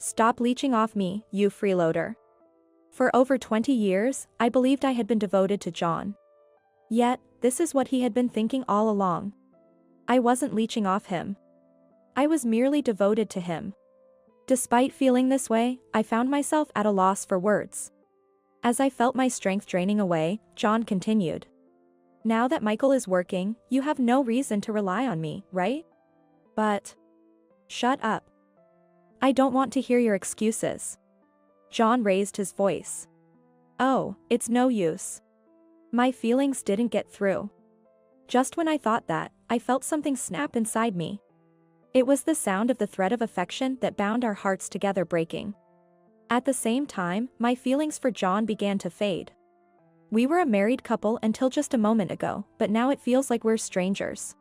Stop leeching off me, you freeloader. For over 20 years, I believed I had been devoted to John. Yet, this is what he had been thinking all along. I wasn't leeching off him. I was merely devoted to him. Despite feeling this way, I found myself at a loss for words. As I felt my strength draining away, John continued. Now that Michael is working, you have no reason to rely on me, right? But... Shut up. I don't want to hear your excuses. John raised his voice. Oh, it's no use. My feelings didn't get through. Just when I thought that, I felt something snap inside me. It was the sound of the thread of affection that bound our hearts together breaking. At the same time, my feelings for John began to fade. We were a married couple until just a moment ago, but now it feels like we're strangers.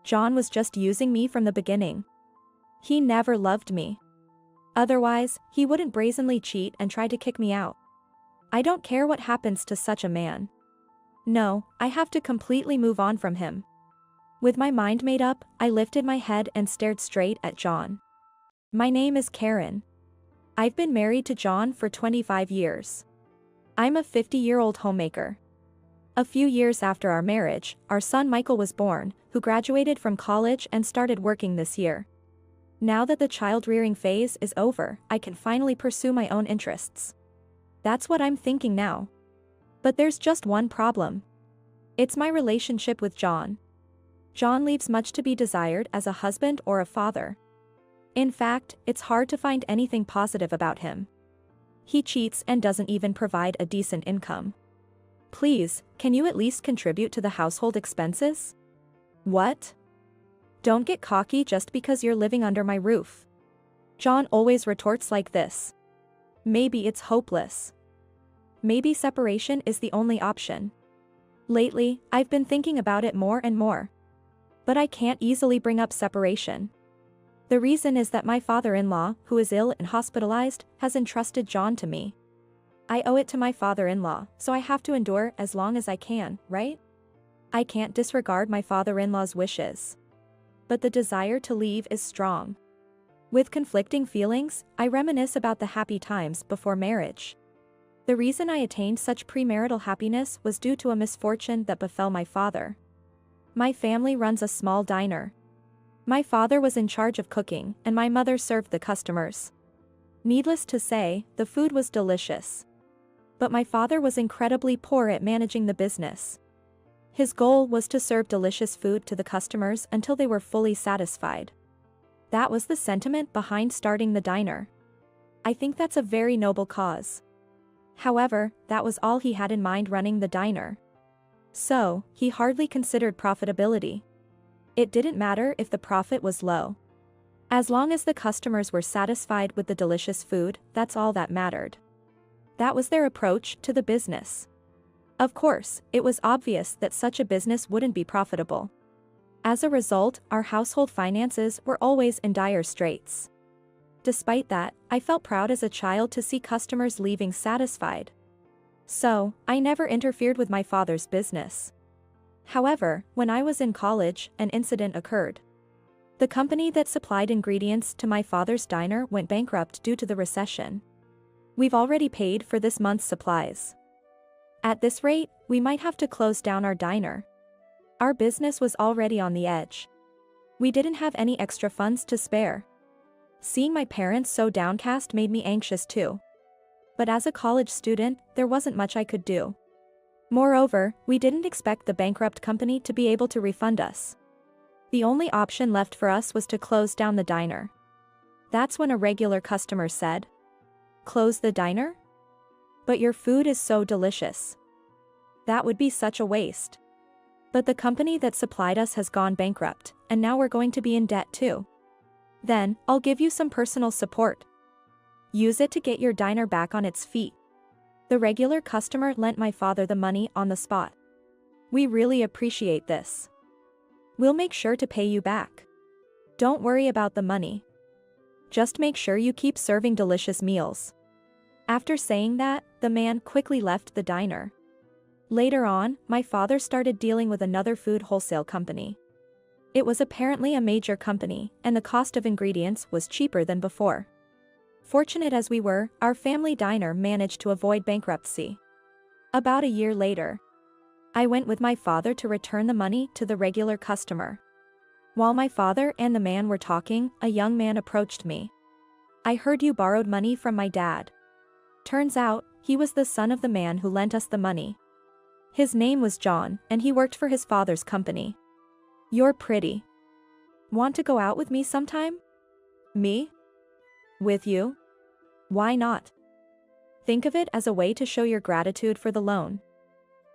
John was just using me from the beginning. He never loved me. Otherwise, he wouldn't brazenly cheat and try to kick me out. I don't care what happens to such a man. No, I have to completely move on from him. With my mind made up, I lifted my head and stared straight at John. My name is Karen. I've been married to John for 25 years. I'm a 50-year-old homemaker. A few years after our marriage, our son Michael was born, who graduated from college and started working this year. Now that the child-rearing phase is over, I can finally pursue my own interests. That's what I'm thinking now. But there's just one problem. It's my relationship with John. John leaves much to be desired as a husband or a father. In fact, it's hard to find anything positive about him. He cheats and doesn't even provide a decent income. Please, can you at least contribute to the household expenses? What? Don't get cocky just because you're living under my roof. John always retorts like this. Maybe it's hopeless. Maybe separation is the only option. Lately, I've been thinking about it more and more. But I can't easily bring up separation. The reason is that my father-in-law, who is ill and hospitalized, has entrusted John to me. I owe it to my father-in-law, so I have to endure as long as I can, right? I can't disregard my father-in-law's wishes. But the desire to leave is strong. With conflicting feelings, I reminisce about the happy times before marriage. The reason I attained such premarital happiness was due to a misfortune that befell my father. My family runs a small diner. My father was in charge of cooking, and my mother served the customers. Needless to say, the food was delicious. But my father was incredibly poor at managing the business. His goal was to serve delicious food to the customers until they were fully satisfied. That was the sentiment behind starting the diner. I think that's a very noble cause. However, that was all he had in mind running the diner. So, he hardly considered profitability. It didn't matter if the profit was low. As long as the customers were satisfied with the delicious food, that's all that mattered. That was their approach to the business. Of course, it was obvious that such a business wouldn't be profitable. As a result, our household finances were always in dire straits. Despite that, I felt proud as a child to see customers leaving satisfied. So, I never interfered with my father's business. However, when I was in college, an incident occurred. The company that supplied ingredients to my father's diner went bankrupt due to the recession. We've already paid for this month's supplies. At this rate, we might have to close down our diner. Our business was already on the edge. We didn't have any extra funds to spare. Seeing my parents so downcast made me anxious too. But as a college student, there wasn't much I could do. Moreover, we didn't expect the bankrupt company to be able to refund us. The only option left for us was to close down the diner. That's when a regular customer said, "Close the diner? But your food is so delicious. That would be such a waste. But the company that supplied us has gone bankrupt, and now we're going to be in debt too. Then, I'll give you some personal support. Use it to get your diner back on its feet." The regular customer lent my father the money on the spot. "We really appreciate this. We'll make sure to pay you back. Don't worry about the money. Just make sure you keep serving delicious meals." After saying that, the man quickly left the diner. Later on, my father started dealing with another food wholesale company. It was apparently a major company, and the cost of ingredients was cheaper than before. Fortunate as we were, our family diner managed to avoid bankruptcy. About a year later, I went with my father to return the money to the regular customer. While my father and the man were talking, a young man approached me. "I heard you borrowed money from my dad." Turns out, he was the son of the man who lent us the money. His name was John, and he worked for his father's company. "You're pretty. Want to go out with me sometime?" "Me? With you? Why not?" "Think of it as a way to show your gratitude for the loan."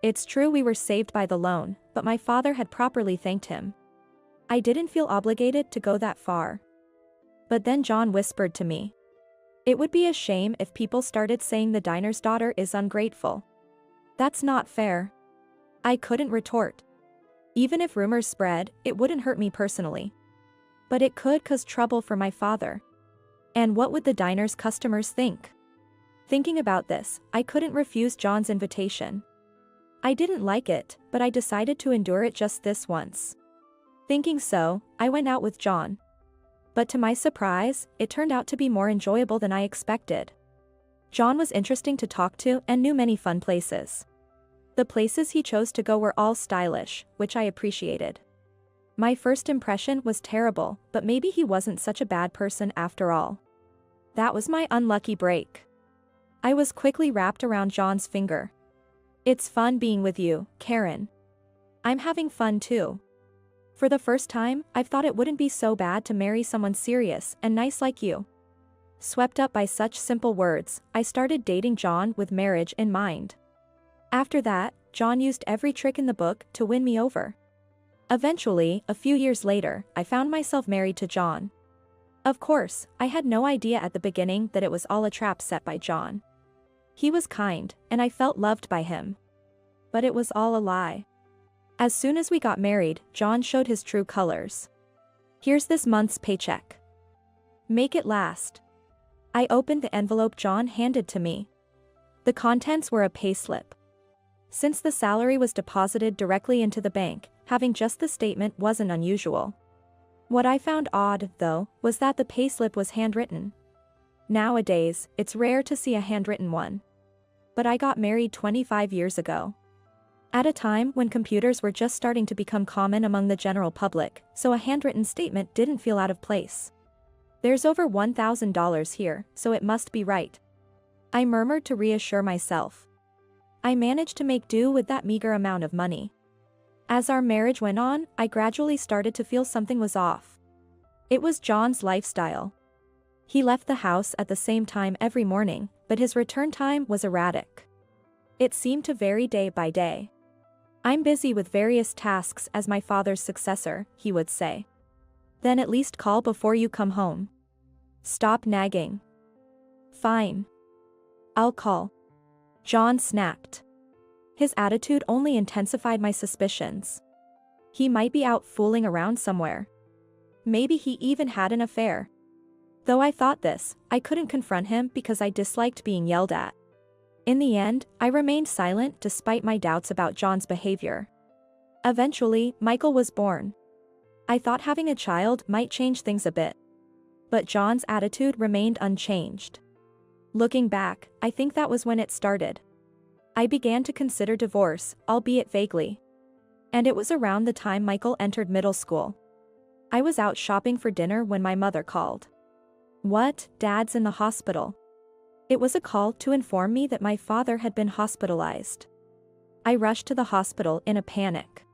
It's true we were saved by the loan, but my father had properly thanked him. I didn't feel obligated to go that far. But then John whispered to me, "It would be a shame if people started saying the diner's daughter is ungrateful. That's not fair." I couldn't retort. Even if rumors spread, it wouldn't hurt me personally. But it could cause trouble for my father. And what would the diner's customers think? Thinking about this, I couldn't refuse John's invitation. I didn't like it, but I decided to endure it just this once. Thinking so, I went out with John. But to my surprise, it turned out to be more enjoyable than I expected. John was interesting to talk to and knew many fun places. The places he chose to go were all stylish, which I appreciated. My first impression was terrible, but maybe he wasn't such a bad person after all. That was my unlucky break. I was quickly wrapped around John's finger. "It's fun being with you, Karen. I'm having fun too. For the first time, I've thought it wouldn't be so bad to marry someone serious and nice like you." Swept up by such simple words, I started dating John with marriage in mind. After that, John used every trick in the book to win me over. Eventually, a few years later, I found myself married to John. Of course, I had no idea at the beginning that it was all a trap set by John. He was kind, and I felt loved by him. But it was all a lie. As soon as we got married, John showed his true colors. "Here's this month's paycheck. Make it last." I opened the envelope John handed to me. The contents were a payslip. Since the salary was deposited directly into the bank, having just the statement wasn't unusual. What I found odd, though, was that the payslip was handwritten. Nowadays, it's rare to see a handwritten one. But I got married 25 years ago. At a time when computers were just starting to become common among the general public, so a handwritten statement didn't feel out of place. "There's over $1,000 here, so it must be right," I murmured to reassure myself. I managed to make do with that meager amount of money. As our marriage went on, I gradually started to feel something was off. It was John's lifestyle. He left the house at the same time every morning, but his return time was erratic. It seemed to vary day by day. "I'm busy with various tasks as my father's successor," he would say. "Then at least call before you come home. Stop nagging." "Fine. I'll call." John snapped. His attitude only intensified my suspicions. He might be out fooling around somewhere. Maybe he even had an affair. Though I thought this, I couldn't confront him because I disliked being yelled at. In the end, I remained silent despite my doubts about John's behavior. Eventually, Michael was born. I thought having a child might change things a bit. But John's attitude remained unchanged. Looking back, I think that was when it started. I began to consider divorce, albeit vaguely. And it was around the time Michael entered middle school. I was out shopping for dinner when my mother called. "What, Dad's in the hospital?" It was a call to inform me that my father had been hospitalized. I rushed to the hospital in a panic.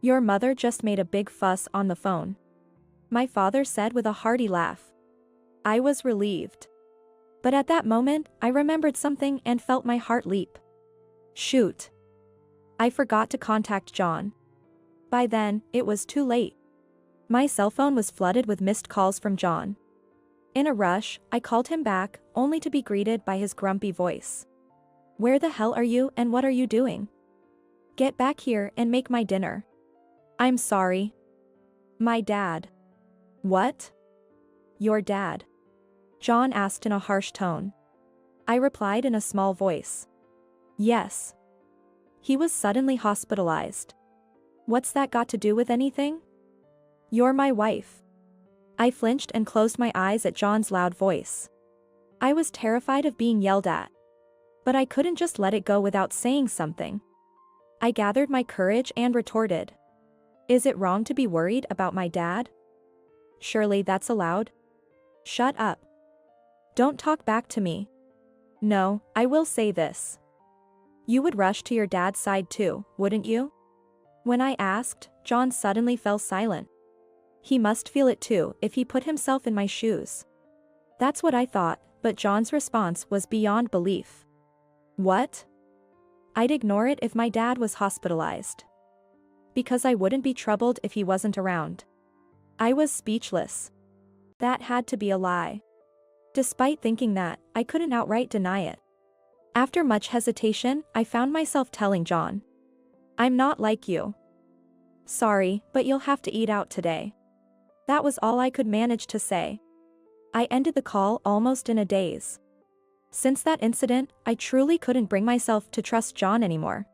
"Your mother just made a big fuss on the phone," my father said with a hearty laugh. I was relieved. But at that moment, I remembered something and felt my heart leap. Shoot. I forgot to contact John. By then, it was too late. My cell phone was flooded with missed calls from John. In a rush, I called him back, only to be greeted by his grumpy voice. "Where the hell are you and what are you doing? Get back here and make my dinner." "I'm sorry. My dad." "What? Your dad?" John asked in a harsh tone. I replied in a small voice. "Yes. He was suddenly hospitalized." "What's that got to do with anything?" "You're my wife." I flinched and closed my eyes at John's loud voice. I was terrified of being yelled at. But I couldn't just let it go without saying something. I gathered my courage and retorted. Is it wrong to be worried about my dad? Surely that's allowed. Shut up. Don't talk back to me. No, I will say this. You would rush to your dad's side too, wouldn't you? When I asked, John suddenly fell silent. He must feel it too if he put himself in my shoes. That's what I thought, but John's response was beyond belief. What? I'd ignore it if my dad was hospitalized. Because I wouldn't be troubled if he wasn't around. I was speechless. That had to be a lie. Despite thinking that, I couldn't outright deny it. After much hesitation, I found myself telling John. I'm not like you. Sorry, but you'll have to eat out today. That was all I could manage to say. I ended the call almost in a daze. Since that incident, I truly couldn't bring myself to trust John anymore.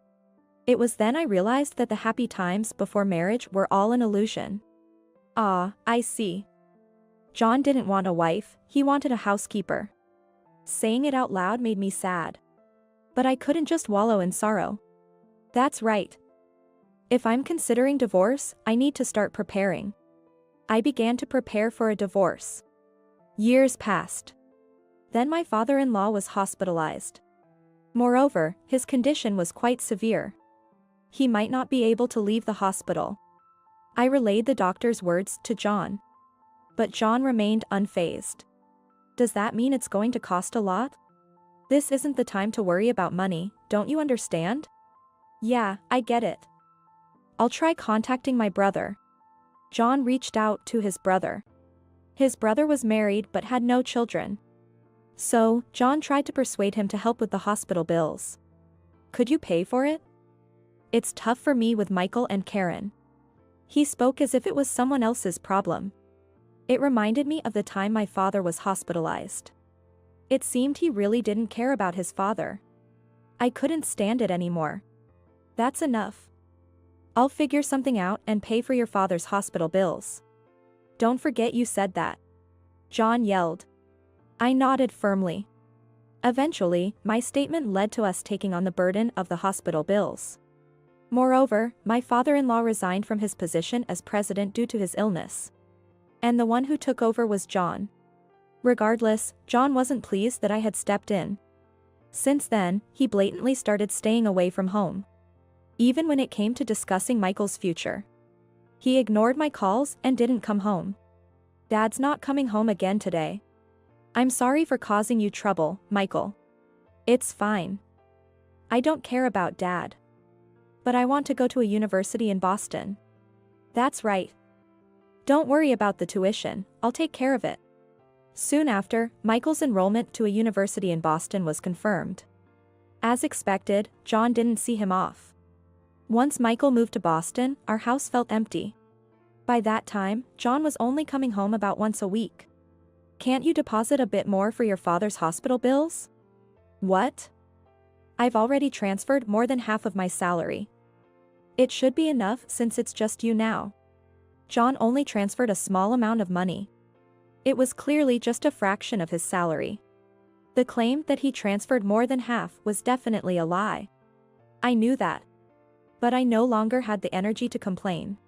It was then I realized that the happy times before marriage were all an illusion. Ah, I see. John didn't want a wife, he wanted a housekeeper. Saying it out loud made me sad. But I couldn't just wallow in sorrow. That's right. If I'm considering divorce, I need to start preparing. I began to prepare for a divorce. Years passed. Then my father-in-law was hospitalized. Moreover, his condition was quite severe. He might not be able to leave the hospital. I relayed the doctor's words to John. But John remained unfazed. Does that mean it's going to cost a lot? This isn't the time to worry about money, don't you understand? Yeah, I get it. I'll try contacting my brother. John reached out to his brother. His brother was married but had no children. So, John tried to persuade him to help with the hospital bills. Could you pay for it? It's tough for me with Michael and Karen. He spoke as if it was someone else's problem. It reminded me of the time my father was hospitalized. It seemed he really didn't care about his father. I couldn't stand it anymore. That's enough. I'll figure something out and pay for your father's hospital bills. Don't forget you said that. John yelled. I nodded firmly. Eventually, my statement led to us taking on the burden of the hospital bills. Moreover, my father-in-law resigned from his position as president due to his illness. And the one who took over was John. Regardless, John wasn't pleased that I had stepped in. Since then, he blatantly started staying away from home. Even when it came to discussing Michael's future. He ignored my calls and didn't come home. Dad's not coming home again today. I'm sorry for causing you trouble, Michael. It's fine. I don't care about Dad. But I want to go to a university in Boston. That's right. Don't worry about the tuition, I'll take care of it. Soon after, Michael's enrollment to a university in Boston was confirmed. As expected, John didn't see him off. Once Michael moved to Boston, our house felt empty. By that time, John was only coming home about once a week. Can't you deposit a bit more for your father's hospital bills? What? I've already transferred more than half of my salary. It should be enough since it's just you now. John only transferred a small amount of money. It was clearly just a fraction of his salary. The claim that he transferred more than half was definitely a lie. I knew that. But I no longer had the energy to complain.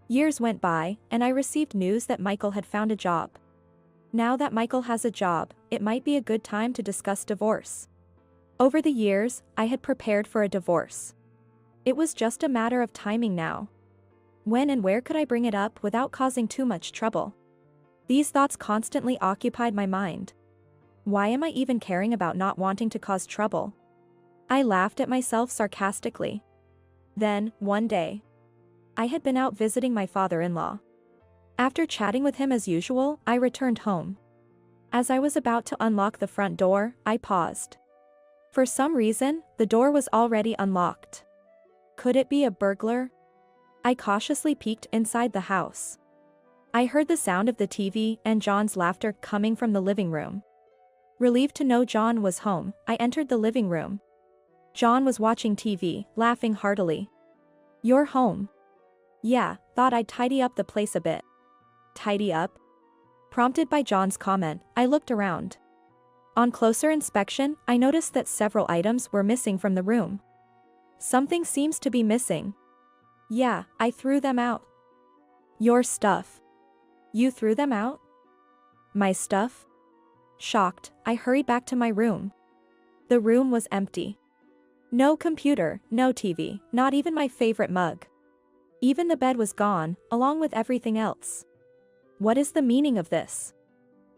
Years went by, and I received news that Michael had found a job. Now that Michael has a job, it might be a good time to discuss divorce. Over the years, I had prepared for a divorce. It was just a matter of timing now. When and where could I bring it up without causing too much trouble? These thoughts constantly occupied my mind. Why am I even caring about not wanting to cause trouble? I laughed at myself sarcastically. Then, one day, I had been out visiting my father-in-law. After chatting with him as usual, I returned home. As I was about to unlock the front door, I paused. For some reason, the door was already unlocked. Could it be a burglar? I cautiously peeked inside the house. I heard the sound of the TV and John's laughter coming from the living room. Relieved to know John was home, I entered the living room. John was watching TV, laughing heartily. You're home. Yeah, thought I'd tidy up the place a bit. Tidy up? Prompted by John's comment, I looked around. On closer inspection, I noticed that several items were missing from the room. Something seems to be missing. Yeah, I threw them out. Your stuff. You threw them out? My stuff? Shocked, I hurried back to my room. The room was empty. No computer, no TV, not even my favorite mug. Even the bed was gone, along with everything else. What is the meaning of this?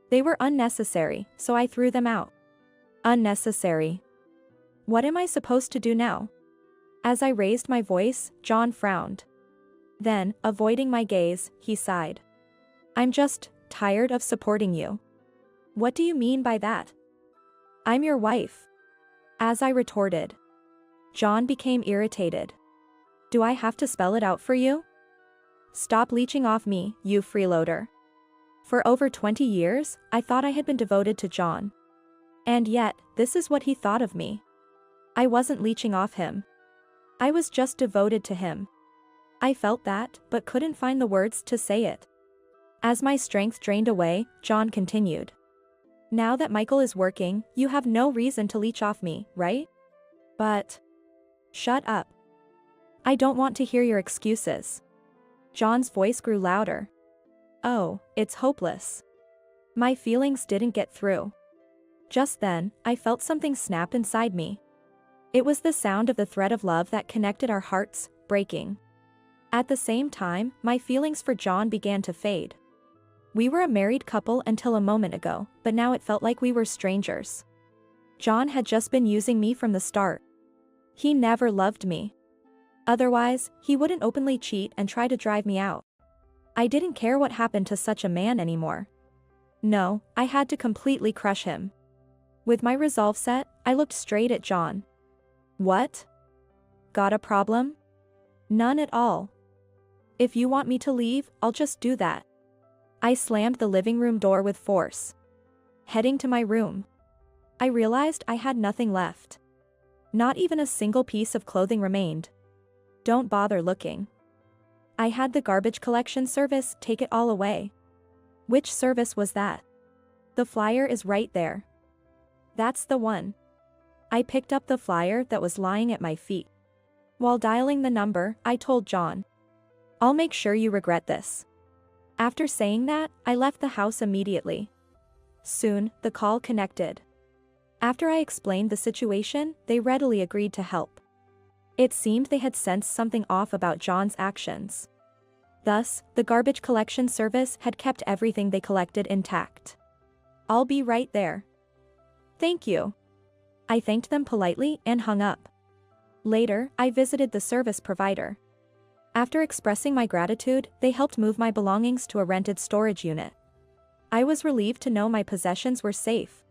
They were unnecessary, so I threw them out. Unnecessary. What am I supposed to do now? As I raised my voice, John frowned. Then, avoiding my gaze, he sighed. I'm just tired of supporting you. What do you mean by that? I'm your wife. As I retorted. John became irritated. Do I have to spell it out for you? Stop leeching off me, you freeloader. For over 20 years, I thought I had been devoted to John. And yet, this is what he thought of me. I wasn't leeching off him. I was just devoted to him. I felt that, but couldn't find the words to say it. As my strength drained away, John continued. Now that Michael is working, you have no reason to leech off me, right? But... Shut up. I don't want to hear your excuses. John's voice grew louder. Oh, it's hopeless. My feelings didn't get through. Just then, I felt something snap inside me. It was the sound of the thread of love that connected our hearts, breaking. At the same time, my feelings for John began to fade. We were a married couple until a moment ago, but now it felt like we were strangers. John had just been using me from the start. He never loved me. Otherwise, he wouldn't openly cheat and try to drive me out. I didn't care what happened to such a man anymore. No, I had to completely crush him. With my resolve set, I looked straight at John. What? Got a problem? None at all. If you want me to leave, I'll just do that. I slammed the living room door with force. Heading to my room. I realized I had nothing left. Not even a single piece of clothing remained. Don't bother looking. I had the garbage collection service take it all away. Which service was that? The flyer is right there. That's the one. I picked up the flyer that was lying at my feet. While dialing the number, I told John. I'll make sure you regret this. After saying that, I left the house immediately. Soon, the call connected. After I explained the situation, they readily agreed to help. It seemed they had sensed something off about John's actions. Thus, the garbage collection service had kept everything they collected intact. I'll be right there. Thank you. I thanked them politely and hung up. Later, I visited the service provider. After expressing my gratitude, they helped move my belongings to a rented storage unit. I was relieved to know my possessions were safe.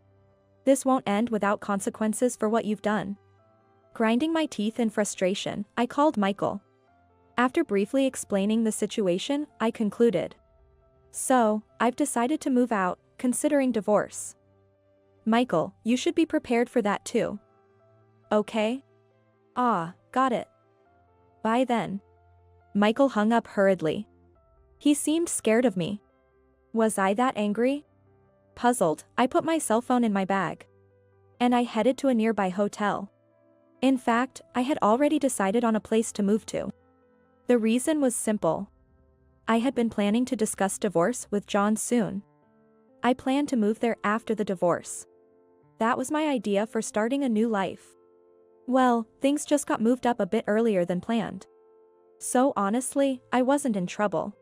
This won't end without consequences for what you've done. Grinding my teeth in frustration, I called Michael. After briefly explaining the situation, I concluded. So, I've decided to move out, considering divorce. Michael, you should be prepared for that too. Okay? Ah, got it. Bye then. Michael hung up hurriedly. He seemed scared of me. Was I that angry? Puzzled, I put my cell phone in my bag. And I headed to a nearby hotel. In fact, I had already decided on a place to move to. The reason was simple. I had been planning to discuss divorce with John soon. I planned to move there after the divorce. That was my idea for starting a new life. Well, things just got moved up a bit earlier than planned. So honestly, I wasn't in trouble.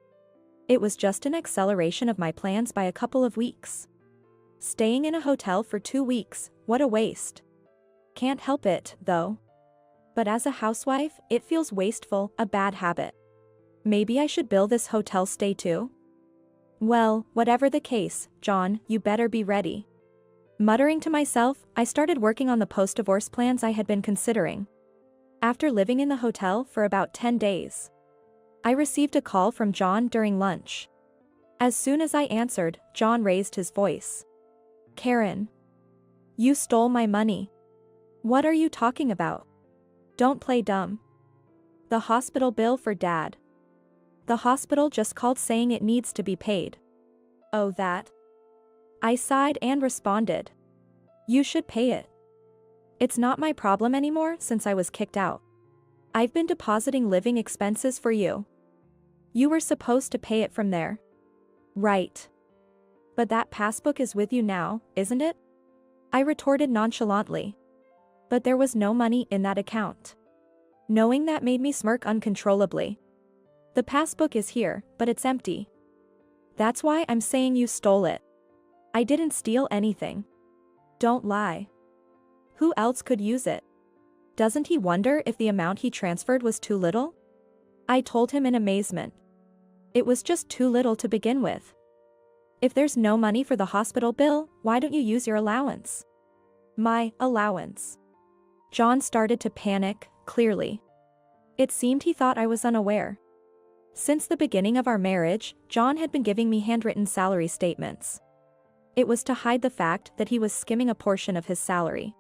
It was just an acceleration of my plans by a couple of weeks. Staying in a hotel for 2 weeks, what a waste. Can't help it, though. But as a housewife, it feels wasteful, a bad habit. Maybe I should bill this hotel stay too? Well, whatever the case, John, you better be ready. Muttering to myself, I started working on the post-divorce plans I had been considering. After living in the hotel for about 10 days, I received a call from John during lunch. As soon as I answered, John raised his voice. Karen. You stole my money. What are you talking about? Don't play dumb. The hospital bill for Dad. The hospital just called saying it needs to be paid. Oh, that? I sighed and responded. You should pay it. It's not my problem anymore since I was kicked out. I've been depositing living expenses for you. You were supposed to pay it from there. Right. But that passbook is with you now, isn't it? I retorted nonchalantly. But there was no money in that account. Knowing that made me smirk uncontrollably. The passbook is here, but it's empty. That's why I'm saying you stole it. I didn't steal anything. Don't lie. Who else could use it? Doesn't he wonder if the amount he transferred was too little? I told him in amazement. It was just too little to begin with. If there's no money for the hospital bill, why don't you use your allowance? My allowance. John started to panic, clearly. It seemed he thought I was unaware. Since the beginning of our marriage, John had been giving me handwritten salary statements. It was to hide the fact that he was skimming a portion of his salary.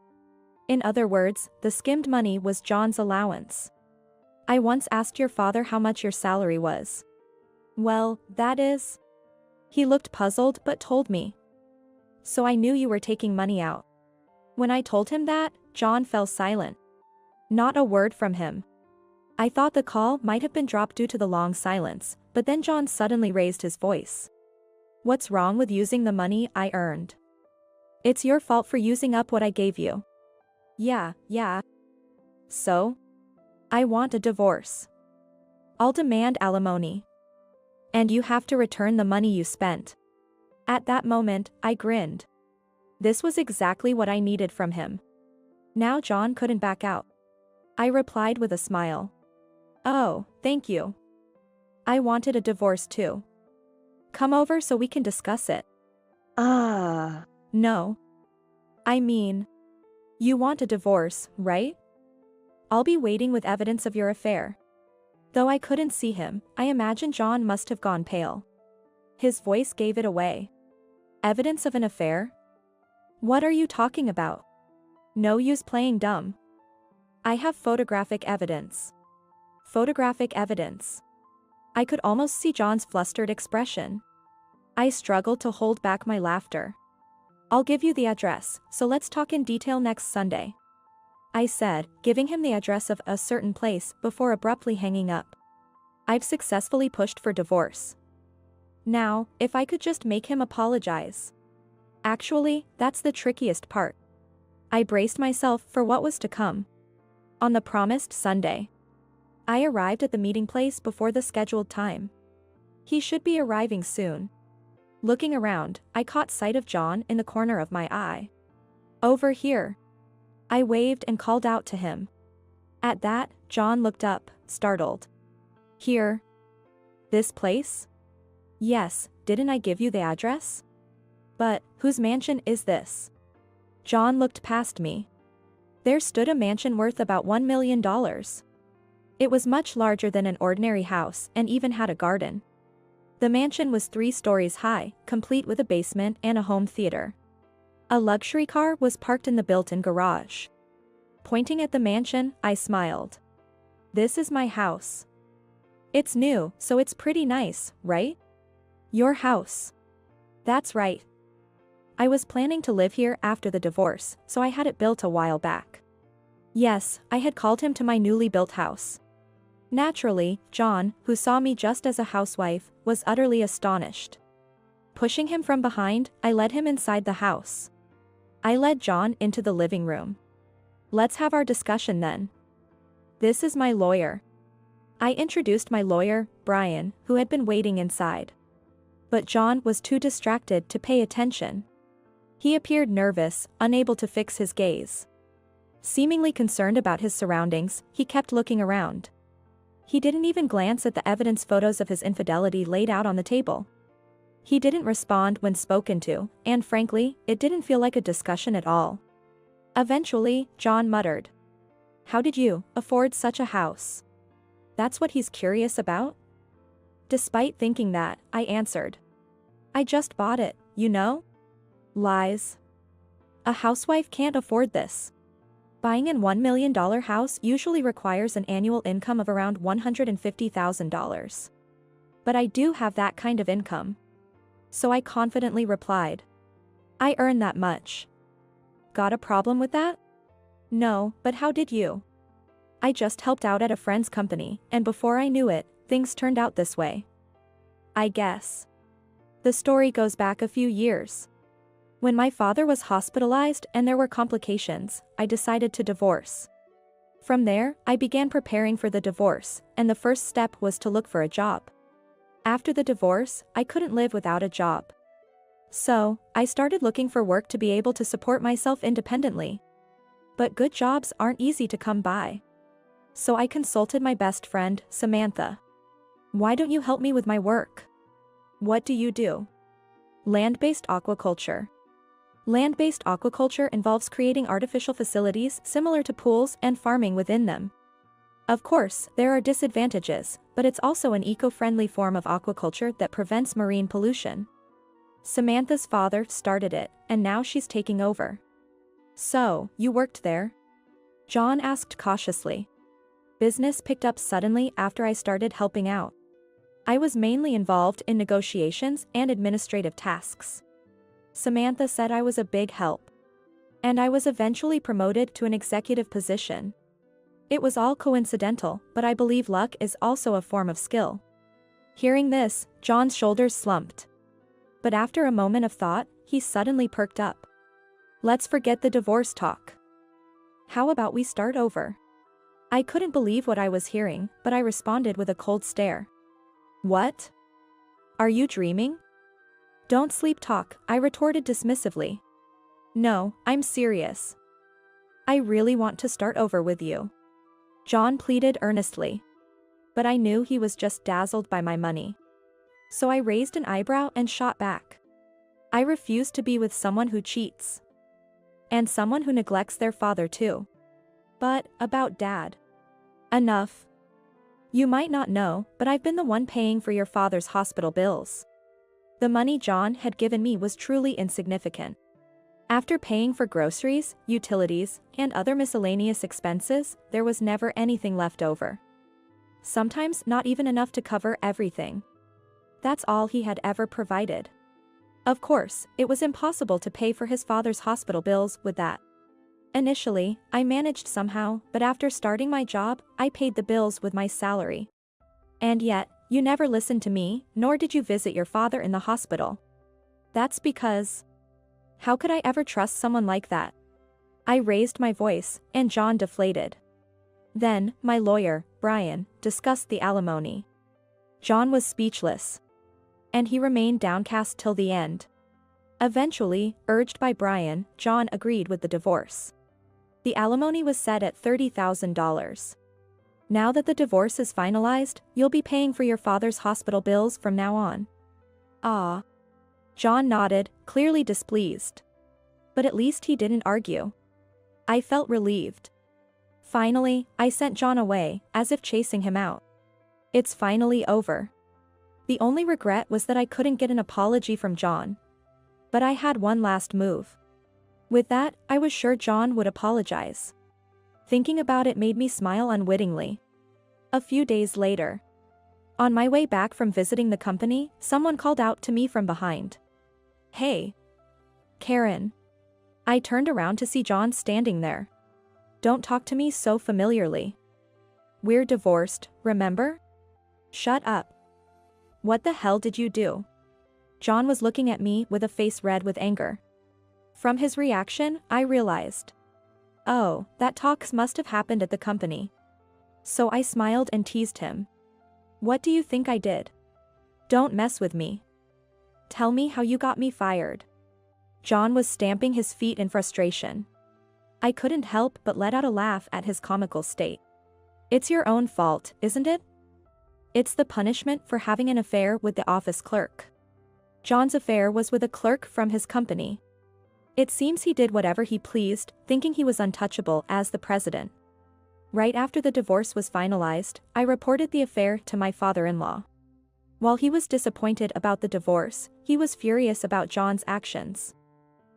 In other words, the skimmed money was John's allowance. I once asked your father how much your salary was. Well, that is... He looked puzzled but told me. So I knew you were taking money out. When I told him that, John fell silent. Not a word from him. I thought the call might have been dropped due to the long silence, but then John suddenly raised his voice. What's wrong with using the money I earned? It's your fault for using up what I gave you. Yeah. So? I want a divorce. I'll demand alimony. And you have to return the money you spent. At that moment, I grinned. This was exactly what I needed from him. Now John couldn't back out. I replied with a smile. Oh, thank you. I wanted a divorce too. Come over so we can discuss it. No. I mean, you want a divorce, right? I'll be waiting with evidence of your affair. Though I couldn't see him, I imagine John must have gone pale. His voice gave it away. Evidence of an affair? What are you talking about? No use playing dumb. I have photographic evidence. Photographic evidence. I could almost see John's flustered expression. I struggled to hold back my laughter. I'll give you the address, so let's talk in detail next Sunday. I said, giving him the address of a certain place before abruptly hanging up. I've successfully pushed for divorce. Now, if I could just make him apologize. Actually, that's the trickiest part. I braced myself for what was to come. On the promised Sunday, I arrived at the meeting place before the scheduled time. He should be arriving soon. Looking around, I caught sight of John in the corner of my eye. Over here. I waved and called out to him. At that, John looked up, startled. Here? This place? Yes, didn't I give you the address? But, whose mansion is this? John looked past me. There stood a mansion worth about $1 million. It was much larger than an ordinary house and even had a garden. The mansion was 3 stories high, complete with a basement and a home theater. A luxury car was parked in the built-in garage. Pointing at the mansion, I smiled. This is my house. It's new, so it's pretty nice, right? Your house. That's right. I was planning to live here after the divorce, so I had it built a while back. Yes, I had called him to my newly built house. Naturally, John, who saw me just as a housewife, was utterly astonished. Pushing him from behind, I led him inside the house. I led John into the living room. Let's have our discussion then. This is my lawyer. I introduced my lawyer, Brian, who had been waiting inside. But John was too distracted to pay attention. He appeared nervous, unable to fix his gaze. Seemingly concerned about his surroundings, he kept looking around. He didn't even glance at the evidence photos of his infidelity laid out on the table. He didn't respond when spoken to, and frankly, it didn't feel like a discussion at all. Eventually, John muttered. How did you afford such a house? That's what he's curious about? Despite thinking that, I answered. I just bought it, you know? Lies. A housewife can't afford this. Buying an $1 million house usually requires an annual income of around $150,000. But I do have that kind of income. So I confidently replied. I earn that much. Got a problem with that? No, but how did you? I just helped out at a friend's company, and before I knew it, things turned out this way. I guess. The story goes back a few years. When my father was hospitalized and there were complications, I decided to divorce. From there, I began preparing for the divorce, and the first step was to look for a job. After the divorce, I couldn't live without a job. So, I started looking for work to be able to support myself independently. But good jobs aren't easy to come by. So I consulted my best friend, Samantha. Why don't you help me with my work? What do you do? Land-based aquaculture. Land-based aquaculture involves creating artificial facilities similar to pools and farming within them. Of course, there are disadvantages, but it's also an eco-friendly form of aquaculture that prevents marine pollution. Samantha's father started it, and now she's taking over. So, you worked there? John asked cautiously. Business picked up suddenly after I started helping out. I was mainly involved in negotiations and administrative tasks. Samantha said I was a big help. And I was eventually promoted to an executive position. It was all coincidental, but I believe luck is also a form of skill. Hearing this, John's shoulders slumped. But after a moment of thought, he suddenly perked up. Let's forget the divorce talk. How about we start over? I couldn't believe what I was hearing, but I responded with a cold stare. What? Are you dreaming? Don't sleep talk, I retorted dismissively. No, I'm serious. I really want to start over with you. John pleaded earnestly. But I knew he was just dazzled by my money. So I raised an eyebrow and shot back. I refuse to be with someone who cheats. And someone who neglects their father too. But, about Dad. Enough. You might not know, but I've been the one paying for your father's hospital bills. The money John had given me was truly insignificant. After paying for groceries, utilities, and other miscellaneous expenses, there was never anything left over. Sometimes not even enough to cover everything. That's all he had ever provided. Of course, it was impossible to pay for his father's hospital bills with that. Initially, I managed somehow, but after starting my job, I paid the bills with my salary. And yet, you never listened to me, nor did you visit your father in the hospital. That's because... How could I ever trust someone like that? I raised my voice, and John deflated. Then, my lawyer, Brian, discussed the alimony. John was speechless. And he remained downcast till the end. Eventually, urged by Brian, John agreed with the divorce. The alimony was set at $30,000. Now that the divorce is finalized, you'll be paying for your father's hospital bills from now on. Ah. John nodded, clearly displeased. But at least he didn't argue. I felt relieved. Finally, I sent John away, as if chasing him out. It's finally over. The only regret was that I couldn't get an apology from John. But I had one last move. With that, I was sure John would apologize. Thinking about it made me smile unwittingly. A few days later. On my way back from visiting the company, someone called out to me from behind. Hey. Karen. I turned around to see John standing there. Don't talk to me so familiarly. We're divorced, remember? Shut up. What the hell did you do? John was looking at me with a face red with anger. From his reaction, I realized. Oh, that talks must have happened at the company. So I smiled and teased him. What do you think I did? Don't mess with me. Tell me how you got me fired. John was stamping his feet in frustration. I couldn't help but let out a laugh at his comical state. It's your own fault, isn't it? It's the punishment for having an affair with the office clerk. John's affair was with a clerk from his company. It seems he did whatever he pleased, thinking he was untouchable as the president. Right after the divorce was finalized, I reported the affair to my father-in-law. While he was disappointed about the divorce, he was furious about John's actions.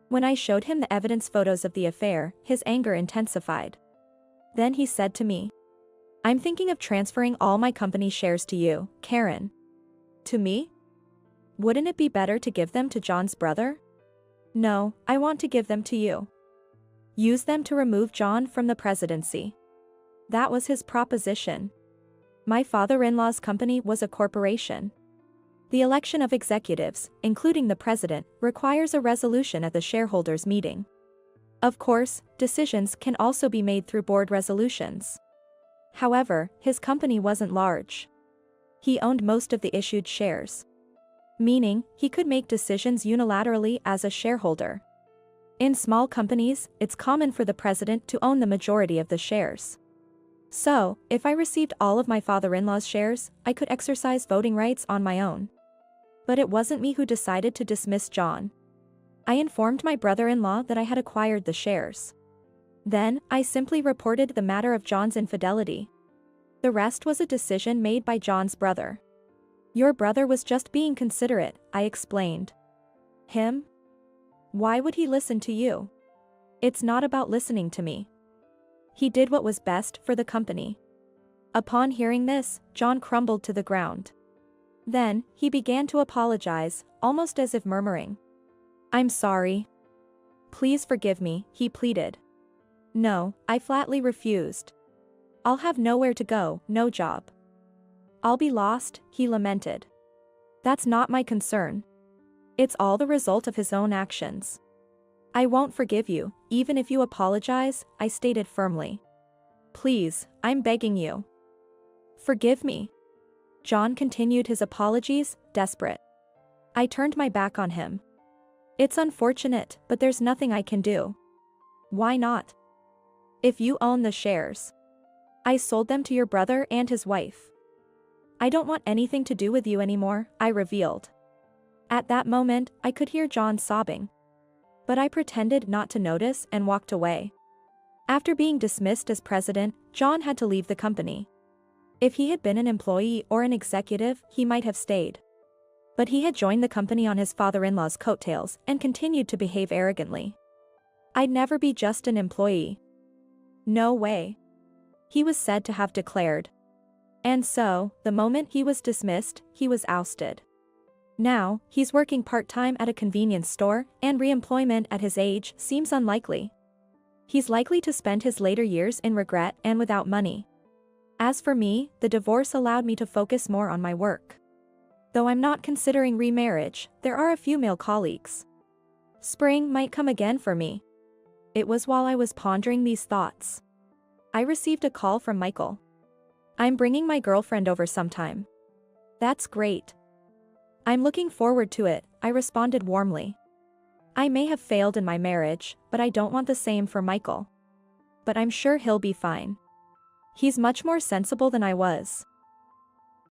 When I showed him the evidence photos of the affair, his anger intensified. Then he said to me, I'm thinking of transferring all my company shares to you, Karen. To me? Wouldn't it be better to give them to John's brother? No, I want to give them to you. Use them to remove John from the presidency. That was his proposition. My father-in-law's company was a corporation. The election of executives, including the president, requires a resolution at the shareholders' meeting. Of course, decisions can also be made through board resolutions. However, his company wasn't large. He owned most of the issued shares. Meaning, he could make decisions unilaterally as a shareholder. In small companies, it's common for the president to own the majority of the shares. So, if I received all of my father-in-law's shares, I could exercise voting rights on my own. But it wasn't me who decided to dismiss John. I informed my brother-in-law that I had acquired the shares. Then, I simply reported the matter of John's infidelity. The rest was a decision made by John's brother. Your brother was just being considerate, I explained. Him? Why would he listen to you? It's not about listening to me. He did what was best for the company. Upon hearing this, John crumbled to the ground. Then, he began to apologize, almost as if murmuring. I'm sorry. Please forgive me, he pleaded. No, I flatly refused. I'll have nowhere to go, no job. I'll be lost, he lamented. That's not my concern. It's all the result of his own actions. I won't forgive you, even if you apologize, I stated firmly. Please, I'm begging you. Forgive me. John continued his apologies, desperate. I turned my back on him. It's unfortunate, but there's nothing I can do. Why not? If you own the shares. I sold them to your brother and his wife. I don't want anything to do with you anymore, I revealed. At that moment, I could hear John sobbing. But I pretended not to notice and walked away. After being dismissed as president, John had to leave the company. If he had been an employee or an executive, he might have stayed. But he had joined the company on his father-in-law's coattails and continued to behave arrogantly. I'd never be just an employee. No way. He was said to have declared. And so, the moment he was dismissed, he was ousted. Now, he's working part-time at a convenience store, and re-employment at his age seems unlikely. He's likely to spend his later years in regret and without money. As for me, the divorce allowed me to focus more on my work. Though I'm not considering remarriage, there are a few male colleagues. Spring might come again for me. It was while I was pondering these thoughts. I received a call from Michael. I'm bringing my girlfriend over sometime. That's great. I'm looking forward to it, I responded warmly. I may have failed in my marriage, but I don't want the same for Michael. But I'm sure he'll be fine. He's much more sensible than I was.